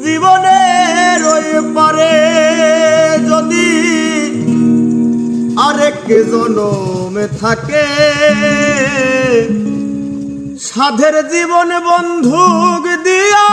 জীবনের ওই পারে যদি আরেক জনমে থাকে, সাধের জীবন বন্ধুক দিয়া